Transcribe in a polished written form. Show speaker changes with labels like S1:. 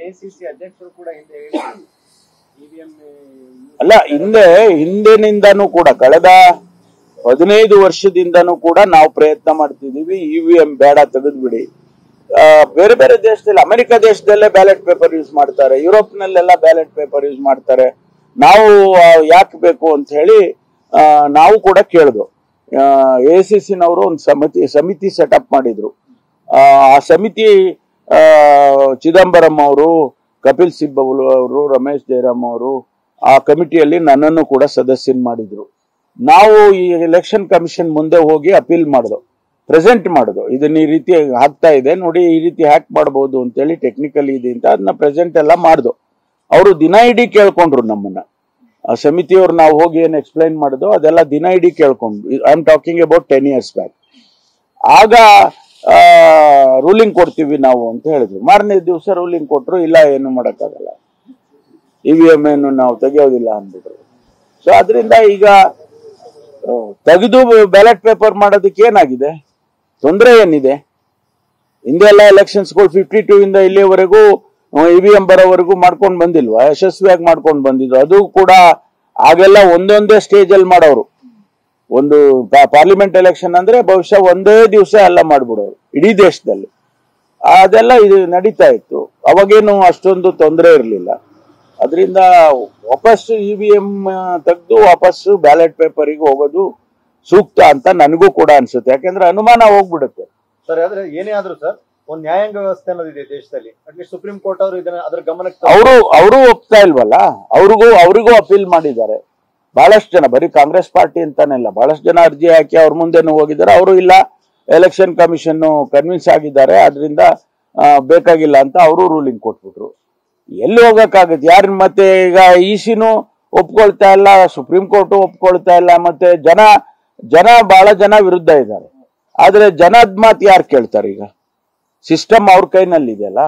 S1: AICC ಅಧ್ಯಕ್ಷರು ಕೂಡ ಹಿಂದೆ ಇವಿಎಂ
S2: ಅಲ್ಲ, ಹಿಂದಿನಿಂದನೂ ಕೂಡ ಕಳೆದ 15 ವರ್ಷದಿಂದನೂ ಕೂಡ ನಾವು ಪ್ರಯತ್ನ ಮಾಡ್ತಿದೀವಿ. ಇವಿಎಂ ಬೇಡ, ತೆಗೆದ್ಬಿಡಿ. ಬೇರೆ ಬೇರೆ ದೇಶದಲ್ಲಿ, ಅಮೆರಿಕ ದೇಶದಲ್ಲೇ ಬ್ಯಾಲೆಟ್ ಪೇಪರ್ ಯೂಸ್ ಮಾಡ್ತಾರೆ, ಯುರೋಪ್ನಲ್ಲೆಲ್ಲ ಬ್ಯಾಲೆಟ್ ಪೇಪರ್ ಯೂಸ್ ಮಾಡ್ತಾರೆ. ನಾವು ಯಾಕೆ ಬೇಕು ಅಂತ ಹೇಳಿ ನಾವು ಕೂಡ ಕೇಳಿದ್ವು. ಎಐಸಿಸಿನವರು ಒಂದು ಸಮಿತಿ ಸೆಟಪ್ ಮಾಡಿದ್ರು. ಆ ಸಮಿತಿ ಚಿದಂಬರಂ ಅವರು, ಕಪಿಲ್ ಸಿಬ್ಬಲ್ ಅವರು, ರಮೇಶ್ ಜಯರಾಮ್ ಅವರು ಆ ಕಮಿಟಿಯಲ್ಲಿ ನನ್ನನ್ನು ಕೂಡ ಸದಸ್ಯನ್ ಮಾಡಿದ್ರು. ನಾವು ಈ ಎಲೆಕ್ಷನ್ ಕಮಿಷನ್ ಮುಂದೆ ಹೋಗಿ ಅಪೀಲ್ ಮಾಡಿದ್ವು, ಪ್ರೆಸೆಂಟ್ ಮಾಡಿದ್ವು. ಇದನ್ನ ಈ ರೀತಿ ಆಗ್ತಾ ಇದೆ ನೋಡಿ, ಈ ರೀತಿ ಹ್ಯಾಕ್ ಮಾಡಬಹುದು ಅಂತೇಳಿ ಟೆಕ್ನಿಕಲ್ ಇದೆ ಅಂತ ಅದನ್ನ ಪ್ರೆಸೆಂಟ್ ಎಲ್ಲ ಮಾಡಿದ್ವು. ಅವರು ದಿನ ಇಡೀ ಕೇಳ್ಕೊಂಡ್ರು ನಮ್ಮನ್ನ. ಆ ಸಮಿತಿಯವ್ರು ನಾವು ಹೋಗಿ ಏನ್ ಎಕ್ಸ್ಪ್ಲೈನ್ ಮಾಡಿದ್ವು ಅದೆಲ್ಲ ದಿನ ಇಡೀ ಕೇಳ್ಕೊಂಡ್ರು. I am talking about 10 years back. ಆಗ ರೂಲಿಂಗ್ ಕೊಡ್ತೀವಿ ನಾವು ಅಂತ ಹೇಳಿದ್ರು. ಮಾರನೇ ದಿವಸ ರೂಲಿಂಗ್ ಕೊಟ್ರು, ಇಲ್ಲ ಏನು ಮಾಡಕ್ಕಾಗಲ್ಲ, ಇವಿಎಂ ಏನು ನಾವು ತೆಗೆಯೋದಿಲ್ಲ ಅಂದ್ಬಿಟ್ರು. ಸೊ ಅದರಿಂದ ಈಗ ತೆಗೆದು ಬ್ಯಾಲೆಟ್ ಪೇಪರ್ ಮಾಡೋದಕ್ಕೆ ಏನಾಗಿದೆ, ತೊಂದರೆ ಏನಿದೆ? ಹಿಂದೆ ಎಲ್ಲ ಎಲೆಕ್ಷನ್ಸ್ಗಳು 52 ಇಂದ ಇಲ್ಲಿವರೆಗೂ ಇವಿಎಂ ಬರೋವರೆಗೂ ಮಾಡ್ಕೊಂಡು ಬಂದಿಲ್ವಾ? ಯಶಸ್ವಿಯಾಗಿ ಮಾಡ್ಕೊಂಡು ಬಂದಿದ್ರು. ಅದು ಕೂಡ ಆಗೆಲ್ಲ ಒಂದೊಂದೇ ಸ್ಟೇಜ್ ಅಲ್ಲಿ ಮಾಡೋರು. ಒಂದು ಪಾರ್ಲಿಮೆಂಟ್ ಎಲೆಕ್ಷನ್ ಅಂದ್ರೆ ಬಹುಶಃ ಒಂದೇ ದಿವಸ ಎಲ್ಲ ಮಾಡ್ಬಿಡೋರು ಇಡೀ ದೇಶದಲ್ಲಿ. ಅದೆಲ್ಲ ಇದು ನಡೀತಾ ಇತ್ತು. ಅವಾಗೇನು ಅಷ್ಟೊಂದು ತೊಂದರೆ ಇರಲಿಲ್ಲ. ಅದರಿಂದ ವಾಪಸ್ ಇವಿಎಂ ತೆಗೆದು ವಾಪಸ್ ಬ್ಯಾಲೆಟ್ ಪೇಪರಿಗೆ ಹೋಗೋದು ಸೂಕ್ತ ಅಂತ ನನಗೂ ಕೂಡ ಅನ್ಸುತ್ತೆ. ಯಾಕೆಂದ್ರೆ ಅನುಮಾನ ಹೋಗ್ಬಿಡುತ್ತೆ.
S3: ಸರ್, ಆದ್ರೆ ಏನೇ ಆದ್ರೂ ಸರ್, ಒಂದು ನ್ಯಾಯಾಂಗ ವ್ಯವಸ್ಥೆ ಅನ್ನೋದಿದೆ ದೇಶದಲ್ಲಿ. ಅಟ್ಲೀಸ್ಟ್ ಸುಪ್ರೀಂ ಕೋರ್ಟ್ ಅವರು ಇದನ್ನ ಅದರ ಗಮನಕ್ಕೆ
S2: ಅವರು ಒಪ್ತಾ ಇಲ್ವಲ್ಲ, ಅವ್ರಿಗೂ ಅಪೀಲ್ ಮಾಡಿದ್ದಾರೆ ಬಹಳಷ್ಟು ಜನ. ಬರೀ ಕಾಂಗ್ರೆಸ್ ಪಾರ್ಟಿ ಅಂತಾನೆಲ್ಲ ಬಹಳಷ್ಟು ಜನ ಅರ್ಜಿ ಹಾಕಿ ಅವ್ರ ಮುಂದೆನೂ ಹೋಗಿದ್ದಾರೆ. ಅವರು ಇಲ್ಲ, ಎಲೆಕ್ಷನ್ ಕಮಿಷನ್ ಕನ್ವಿನ್ಸ್ ಆಗಿದ್ದಾರೆ, ಅದರಿಂದ ಬೇಕಾಗಿಲ್ಲ ಅಂತ ಅವರು ರೂಲಿಂಗ್ ಕೊಟ್ಬಿಟ್ರು. ಎಲ್ಲಿ ಹೋಗಕ್ಕಾಗುತ್ತೆ? ಯಾರು ಮತ್ತೆ ಈಗ ಇಸಿನೂ ಒಪ್ಕೊಳ್ತಾ ಇಲ್ಲ, ಸುಪ್ರೀಂ ಕೋರ್ಟು ಒಪ್ಕೊಳ್ತಾ ಇಲ್ಲ, ಮತ್ತೆ ಬಹಳ ಜನ ವಿರುದ್ಧ ಇದ್ದಾರೆ. ಆದ್ರೆ ಜನದ ಮಾತು ಯಾರು ಕೇಳ್ತಾರೆ? ಈಗ ಸಿಸ್ಟಮ್ ಅವ್ರ ಕೈನಲ್ಲಿ ಇದೆಯಲ್ಲ.